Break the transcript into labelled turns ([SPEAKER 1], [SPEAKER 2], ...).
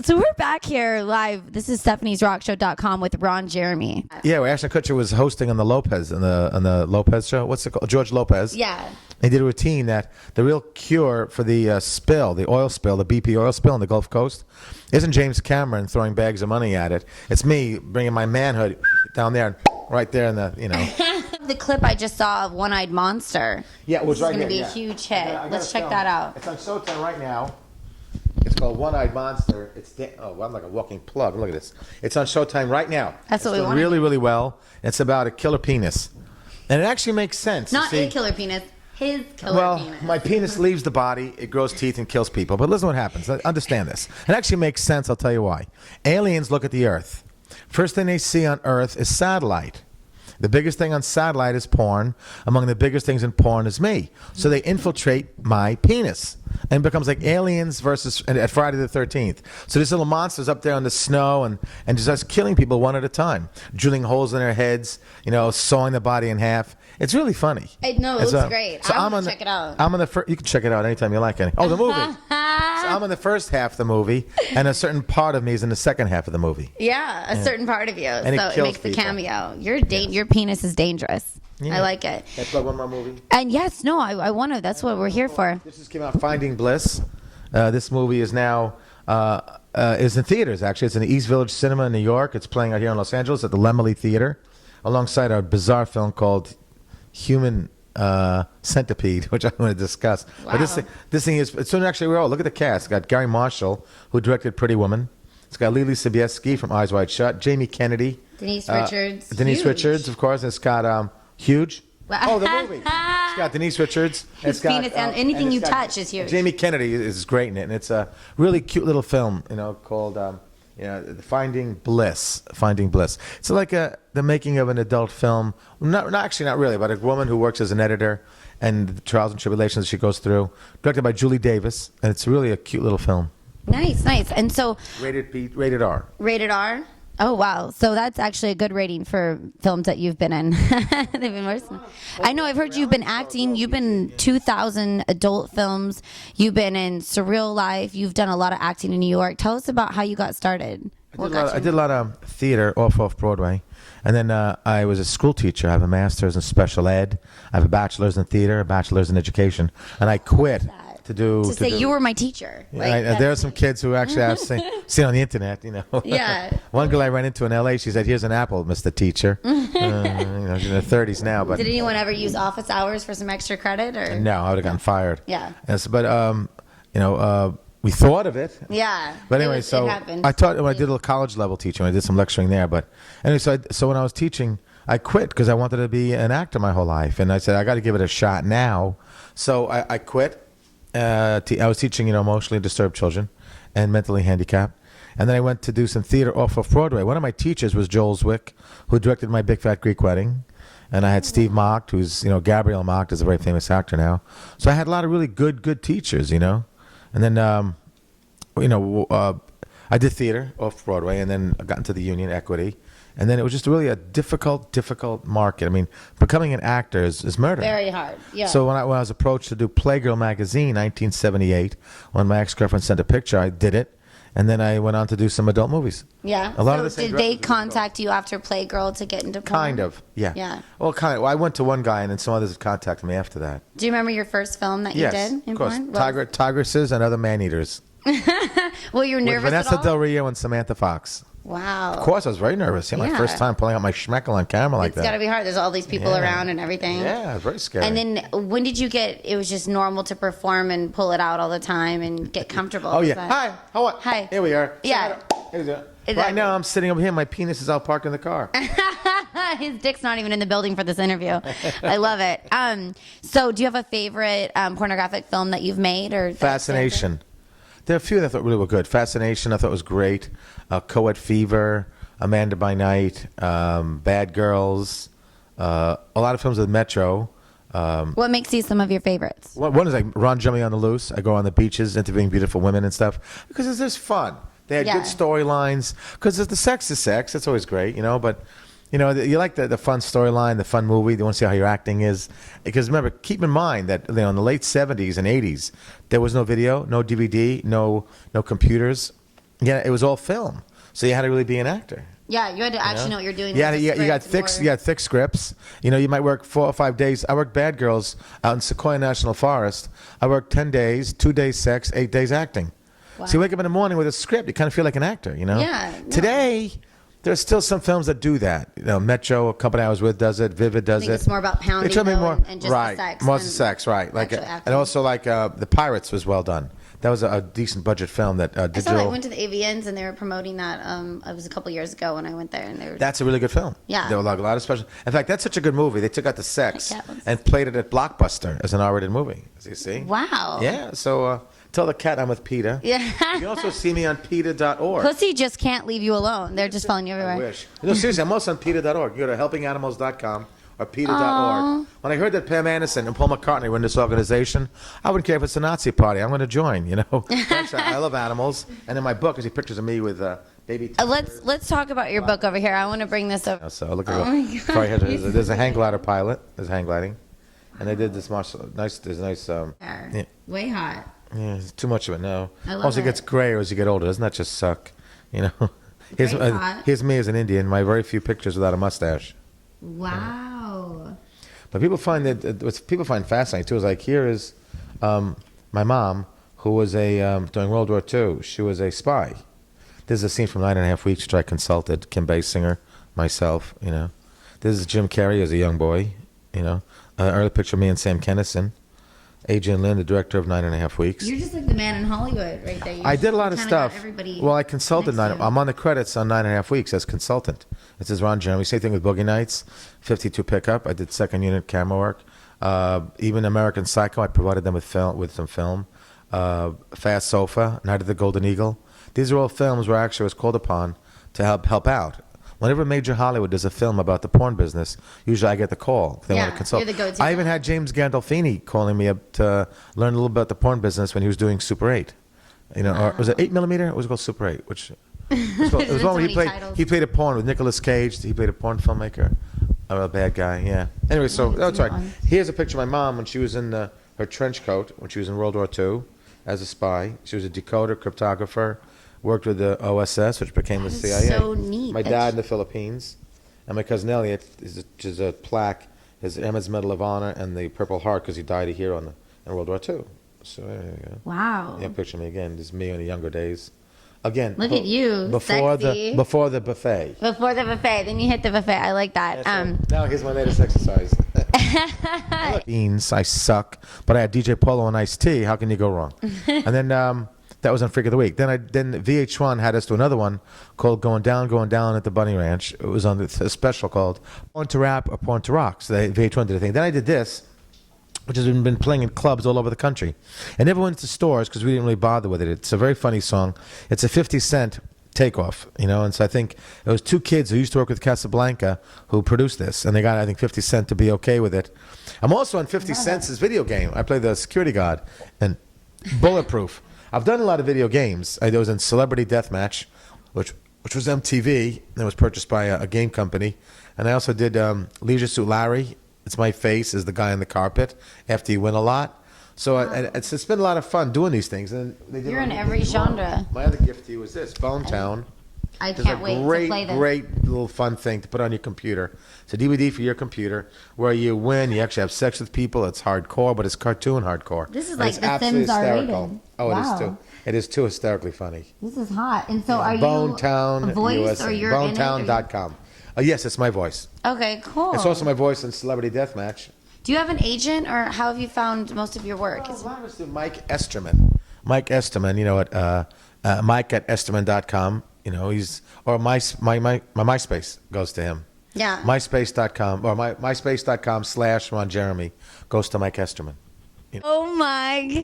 [SPEAKER 1] So we're back here live. This is Stephanie'sRockShow.com with Ron Jeremy.
[SPEAKER 2] Yeah, where Ashton Kutcher was hosting on the Lopez on the Lopez show. What's it called? George Lopez.
[SPEAKER 1] Yeah.
[SPEAKER 2] He did a routine that the real cure for the oil spill, the BP oil spill on the Gulf Coast, isn't James Cameron throwing bags of money at it. It's me bringing my manhood down there, right there in the,
[SPEAKER 1] The clip I just saw of One-Eyed Monster.
[SPEAKER 2] Yeah, it was
[SPEAKER 1] This
[SPEAKER 2] right
[SPEAKER 1] is going to
[SPEAKER 2] here,
[SPEAKER 1] be a
[SPEAKER 2] yeah.
[SPEAKER 1] huge hit.
[SPEAKER 2] I gotta
[SPEAKER 1] Let's check
[SPEAKER 2] film
[SPEAKER 1] that
[SPEAKER 2] it.
[SPEAKER 1] out.
[SPEAKER 2] It's on Showtime right now. It's called One-Eyed Monster. I'm like a walking plug. Look at this. It's on Showtime right now.
[SPEAKER 1] That's what we
[SPEAKER 2] doing
[SPEAKER 1] wanted.
[SPEAKER 2] really, really well. It's about a killer penis. And it actually makes sense.
[SPEAKER 1] Not
[SPEAKER 2] you see.
[SPEAKER 1] a killer penis. His killer penis.
[SPEAKER 2] My penis leaves the body, it grows teeth and kills people. But listen to what happens. Understand this. It actually makes sense. I'll tell you why. Aliens look at the Earth. First thing they see on Earth is satellite. The biggest thing on satellite is porn. Among the biggest things in porn is me. So they infiltrate my penis. And it becomes like aliens versus at Friday the 13th. So this little monster's up there on the snow and just starts killing people one at a time. Drilling holes in their heads, sawing the body in half. It's really funny.
[SPEAKER 1] No, it looks great.
[SPEAKER 2] So
[SPEAKER 1] I'm going to check it out.
[SPEAKER 2] I'm on the you can check it out anytime you like. Oh, the movie. So I'm in the first half of the movie, and a certain part of me is in the second half of the movie.
[SPEAKER 1] Yeah, a certain part of you.
[SPEAKER 2] And
[SPEAKER 1] so
[SPEAKER 2] it
[SPEAKER 1] it
[SPEAKER 2] kills
[SPEAKER 1] makes the
[SPEAKER 2] people.
[SPEAKER 1] cameo. Your penis is dangerous.
[SPEAKER 2] Yeah.
[SPEAKER 1] I like it.
[SPEAKER 2] Can I plug one more movie?
[SPEAKER 1] And yes, no, I want to. That's what we're here for.
[SPEAKER 2] This just came out, Finding Bliss. This movie is now is in theaters. Actually, it's in the East Village Cinema in New York. It's playing out here in Los Angeles at the Lemley Theater, alongside our bizarre film called Human Centipede, which I'm going to discuss.
[SPEAKER 1] Wow.
[SPEAKER 2] But this thing is. It's actually look at the cast. It's got Gary Marshall, who directed Pretty Woman. It's got Lily Sobieski from Eyes Wide Shut, Jamie Kennedy,
[SPEAKER 1] Denise Richards.
[SPEAKER 2] Denise
[SPEAKER 1] Huge.
[SPEAKER 2] Richards, of course. It's got Huge.
[SPEAKER 1] Wow.
[SPEAKER 2] Oh, the movie. It's got Denise Richards.
[SPEAKER 1] His penis and anything
[SPEAKER 2] it's
[SPEAKER 1] you
[SPEAKER 2] got
[SPEAKER 1] touch is huge.
[SPEAKER 2] Jamie Kennedy is great in it, and it's a really cute little film, called Finding Bliss. Finding Bliss. It's like the making of an adult film. Not really, but a woman who works as an editor and the trials and tribulations she goes through. Directed by Julie Davis, and it's really a cute little film.
[SPEAKER 1] Nice. And so
[SPEAKER 2] Rated R.
[SPEAKER 1] Rated R? Oh, wow. So that's actually a good rating for films that you've been in. They've been worse. I know. I've heard you've been acting. You've been in 2,000 adult films. You've been in Surreal Life. You've done a lot of acting in New York. Tell us about how you got started.
[SPEAKER 2] I did a lot of theater off Broadway. And then I was a school teacher. I have a master's in special ed. I have a bachelor's in theater, a bachelor's in education. And I quit to
[SPEAKER 1] say you were my teacher.
[SPEAKER 2] Yeah, there are some kids who actually I've seen on the internet.
[SPEAKER 1] Yeah.
[SPEAKER 2] One girl I ran into in L.A. She said, "Here's an apple, Mr. Teacher." She's in her 30s now. But
[SPEAKER 1] did anyone ever use office hours for some extra credit? Or
[SPEAKER 2] no, I would have gotten fired.
[SPEAKER 1] Yeah.
[SPEAKER 2] Yes, but we thought of it.
[SPEAKER 1] Yeah.
[SPEAKER 2] But anyway,
[SPEAKER 1] it happened.
[SPEAKER 2] I taught when I did a little college level teaching. I did some lecturing there. But anyway, so when I was teaching, I quit because I wanted to be an actor my whole life, and I said I got to give it a shot now. So I quit. I was teaching, emotionally disturbed children and mentally handicapped. And then I went to do some theater off of Broadway. One of my teachers was Joel Zwick, who directed My Big Fat Greek Wedding. And I had Steve Macht, who's, Gabriel Macht is a very famous actor now. So I had a lot of really good teachers, And then, I did theater off Broadway, and then I got into the union equity. And then it was just really a difficult market. I mean, becoming an actor is murder.
[SPEAKER 1] Very hard, yeah.
[SPEAKER 2] So when I was approached to do Playgirl magazine, 1978, when my ex-girlfriend sent a picture, I did it. And then I went on to do some adult movies.
[SPEAKER 1] Yeah.
[SPEAKER 2] A lot of the same
[SPEAKER 1] did they
[SPEAKER 2] directors
[SPEAKER 1] contact you after Playgirl to get into porn?
[SPEAKER 2] Kind of, yeah.
[SPEAKER 1] Yeah.
[SPEAKER 2] Well, kind of. Well, I went to one guy, and then some others contacted me after that.
[SPEAKER 1] Do you remember your first film that you
[SPEAKER 2] Yes,
[SPEAKER 1] did in
[SPEAKER 2] of course.
[SPEAKER 1] porn?
[SPEAKER 2] Tigresses and Other Man-Eaters.
[SPEAKER 1] Well, you're nervous
[SPEAKER 2] With
[SPEAKER 1] at
[SPEAKER 2] Vanessa
[SPEAKER 1] all?
[SPEAKER 2] Del Rio and Samantha Fox.
[SPEAKER 1] Wow.
[SPEAKER 2] Of course, I was very nervous. My
[SPEAKER 1] Yeah.
[SPEAKER 2] first time pulling out my schmeckle on camera like
[SPEAKER 1] It's
[SPEAKER 2] that.
[SPEAKER 1] got to be hard. There's all these people
[SPEAKER 2] Yeah.
[SPEAKER 1] around and everything.
[SPEAKER 2] Yeah, very scary.
[SPEAKER 1] And then when did you get, it was just normal to perform and pull it out all the time and get comfortable?
[SPEAKER 2] Oh,
[SPEAKER 1] Was
[SPEAKER 2] yeah.
[SPEAKER 1] that-
[SPEAKER 2] Hi. How are
[SPEAKER 1] Hi.
[SPEAKER 2] Here we are.
[SPEAKER 1] Yeah.
[SPEAKER 2] Here's it.
[SPEAKER 1] Exactly.
[SPEAKER 2] Right now, I'm sitting over here. My penis is out parked in the car.
[SPEAKER 1] His dick's not even in the building for this interview. I love it. So do you have a favorite pornographic film that you've made? Or
[SPEAKER 2] Fascination. There are a few that I thought really were good. Fascination, I thought was great. Coed Fever, Amanda by Night, Bad Girls, a lot of films with Metro.
[SPEAKER 1] What makes these some of your favorites?
[SPEAKER 2] One is like Ron Jeremy on the Loose. I go on the beaches interviewing beautiful women and stuff because it's just fun. They had
[SPEAKER 1] Yeah.
[SPEAKER 2] good storylines because the sex is sex. It's always great, But you like the fun storyline, the fun movie. You want to see how your acting is. Because remember, keep in mind that in the late 70s and 80s, there was no video, no DVD, no computers. Yeah, it was all film, so you had to really be an actor.
[SPEAKER 1] Yeah, you had to actually know what you're doing.
[SPEAKER 2] Yeah,
[SPEAKER 1] with the
[SPEAKER 2] you got
[SPEAKER 1] script
[SPEAKER 2] thick, you got thick scripts. You know, you might work 4 or 5 days. I worked Bad Girls out in Sequoia National Forest. I worked 10 days, 2 days sex, 8 days acting.
[SPEAKER 1] Wow.
[SPEAKER 2] So you wake up in the morning with a script. You kind of feel like an actor, you know?
[SPEAKER 1] Yeah. No.
[SPEAKER 2] Today, there's still some films that do that. You know, Metro, a company I was with, does it. Vivid does
[SPEAKER 1] I think
[SPEAKER 2] it.
[SPEAKER 1] it's more about pounding,
[SPEAKER 2] They told me
[SPEAKER 1] though,
[SPEAKER 2] more,
[SPEAKER 1] and just
[SPEAKER 2] right,
[SPEAKER 1] the sex.
[SPEAKER 2] more
[SPEAKER 1] than
[SPEAKER 2] the sex, right? Like,
[SPEAKER 1] actual
[SPEAKER 2] and
[SPEAKER 1] acting.
[SPEAKER 2] also like The Pirates was well done. That was a decent budget film that
[SPEAKER 1] I saw that. I
[SPEAKER 2] digital.
[SPEAKER 1] went to the AVNs and they were promoting that. It was a couple years ago when I went there, and they were.
[SPEAKER 2] That's a really good film.
[SPEAKER 1] Yeah.
[SPEAKER 2] There were like a lot of special. In fact, that's such a good movie. They took out the sex
[SPEAKER 1] Like that one.
[SPEAKER 2] and played it at Blockbuster as an R-rated movie. As you see.
[SPEAKER 1] Wow.
[SPEAKER 2] Yeah. So tell the cat I'm with PETA.
[SPEAKER 1] Yeah.
[SPEAKER 2] You can also see me on PETA.org.
[SPEAKER 1] Pussy just can't leave you alone. They're just following you
[SPEAKER 2] I
[SPEAKER 1] everywhere.
[SPEAKER 2] wish. No, seriously, I'm also on PETA.org. You go to helpinganimals.com or PETA.org.
[SPEAKER 1] Aw.
[SPEAKER 2] When I heard that Pam Anderson and Paul McCartney were in this organization, I wouldn't care if it's a Nazi party. I'm going to join, you know. Actually, I love animals. And in my book, I see pictures of me with baby
[SPEAKER 1] Let's talk about your book over here. I want to bring this over.
[SPEAKER 2] So look at
[SPEAKER 1] Oh my God.
[SPEAKER 2] Sorry, there's a hang glider pilot. There's hang gliding. And they did this nice, there's nice, yeah.
[SPEAKER 1] Way hot.
[SPEAKER 2] Yeah, it's too much of it now.
[SPEAKER 1] I love
[SPEAKER 2] Also, it
[SPEAKER 1] it.
[SPEAKER 2] gets grayer as you get older. Doesn't that just suck? You know. Here's,
[SPEAKER 1] Very hot.
[SPEAKER 2] here's me as an Indian. My very few pictures without a mustache.
[SPEAKER 1] Wow.
[SPEAKER 2] But people find that what people find fascinating too is like here is my mom who was during World War II. She was a spy. This is a scene from 9.5 Weeks, which I consulted Kim Basinger, myself. You know, this is Jim Carrey as a young boy. You know, early picture of me and Sam Kinison. Adrian Lin, the director of 9.5 Weeks.
[SPEAKER 1] You're just like the man in Hollywood right there.
[SPEAKER 2] I did a lot of
[SPEAKER 1] kinda
[SPEAKER 2] stuff.
[SPEAKER 1] got everybody
[SPEAKER 2] Well, I consulted
[SPEAKER 1] next to you.
[SPEAKER 2] I'm on the credits on 9.5 Weeks as consultant. It says Ron Jeremy. Same thing with Boogie Nights, 52 Pickup. I did second unit camera work. Even American Psycho, I provided them with some film. Fast Sofa, Night of the Golden Eagle. These are all films where I actually was called upon to help out. Whenever major Hollywood does a film about the porn business, usually I get the call. They want
[SPEAKER 1] Yeah,
[SPEAKER 2] to consult.
[SPEAKER 1] you're the go-to
[SPEAKER 2] I even
[SPEAKER 1] guy.
[SPEAKER 2] had James Gandolfini calling me up to learn a little about the porn business when he was doing Super 8. You know, or was it 8mm? Or was it called Super 8? Which it was one where
[SPEAKER 1] So many titles.
[SPEAKER 2] he played a porn with Nicolas Cage. He played a porn filmmaker, a bad guy. Yeah. Anyway, so that's right. Here's a picture of my mom when she was in her trench coat when she was in World War II as a spy. She was a decoder, cryptographer. Worked with the OSS, which became the
[SPEAKER 1] That is
[SPEAKER 2] CIA.
[SPEAKER 1] so neat.
[SPEAKER 2] My
[SPEAKER 1] That
[SPEAKER 2] dad
[SPEAKER 1] you-
[SPEAKER 2] in the Philippines, and my cousin Elliot is a plaque, his Emma's Medal of Honor and the Purple Heart because he died a hero in World War II. So there you go.
[SPEAKER 1] Wow.
[SPEAKER 2] Yeah, picture me again. This is me in the younger days. Again,
[SPEAKER 1] Look at you,
[SPEAKER 2] before
[SPEAKER 1] sexy.
[SPEAKER 2] the buffet.
[SPEAKER 1] Before the buffet, then you hit the buffet. I like that.
[SPEAKER 2] Now here's my latest exercise. Beans, I suck, but I had DJ Polo and Ice T. How can you go wrong? And then that was on Freak of the Week. Then VH1 had us do another one called Going Down at the Bunny Ranch. It was on a special called Porn to Rap or Porn to Rock. So VH1 did a thing. Then I did this, which has been playing in clubs all over the country. I never went to stores because we didn't really bother with it. It's a very funny song. It's a 50 Cent takeoff, you know, and so I think it was two kids who used to work with Casablanca who produced this, and they got, I think, 50 Cent to be okay with it. I'm also on 50 Cent's video game. I play the security guard and Bulletproof. I've done a lot of video games. I was in Celebrity Deathmatch, which was MTV, and it was purchased by a game company. And I also did Leisure Suit Larry. It's my face as the guy on the carpet after you win a lot. So it's been a lot of fun doing these things. And they did
[SPEAKER 1] You're in
[SPEAKER 2] all
[SPEAKER 1] every
[SPEAKER 2] these wrong.
[SPEAKER 1] genre.
[SPEAKER 2] My other gift to you is this, Bone Town.
[SPEAKER 1] I
[SPEAKER 2] It's
[SPEAKER 1] can't
[SPEAKER 2] a
[SPEAKER 1] wait
[SPEAKER 2] great,
[SPEAKER 1] to play this.
[SPEAKER 2] great little fun thing to put on your computer. It's a DVD for your computer where you win. You actually have sex with people. It's hardcore, but it's cartoon hardcore.
[SPEAKER 1] This is
[SPEAKER 2] And
[SPEAKER 1] like
[SPEAKER 2] it's
[SPEAKER 1] The
[SPEAKER 2] absolutely
[SPEAKER 1] Sims R
[SPEAKER 2] hysterical.
[SPEAKER 1] rated.
[SPEAKER 2] Oh,
[SPEAKER 1] Wow.
[SPEAKER 2] it is too. It is too hysterically funny.
[SPEAKER 1] This is hot. And so are
[SPEAKER 2] Bone
[SPEAKER 1] you
[SPEAKER 2] Town,
[SPEAKER 1] a voice
[SPEAKER 2] USA.
[SPEAKER 1] or you're in it?
[SPEAKER 2] Bonetown.com. Yes, it's my voice.
[SPEAKER 1] Okay, cool.
[SPEAKER 2] It's also my voice in Celebrity Deathmatch.
[SPEAKER 1] Do you have an agent, or how have you found most of your work?
[SPEAKER 2] A lot of us do Mike Esterman. Mike Esterman, you know, at Mike at Esterman.com. You know, or my MySpace goes to him.
[SPEAKER 1] Yeah.
[SPEAKER 2] MySpace.com or MySpace.com/Ron Jeremy goes to Mike Esterman.
[SPEAKER 1] Oh my.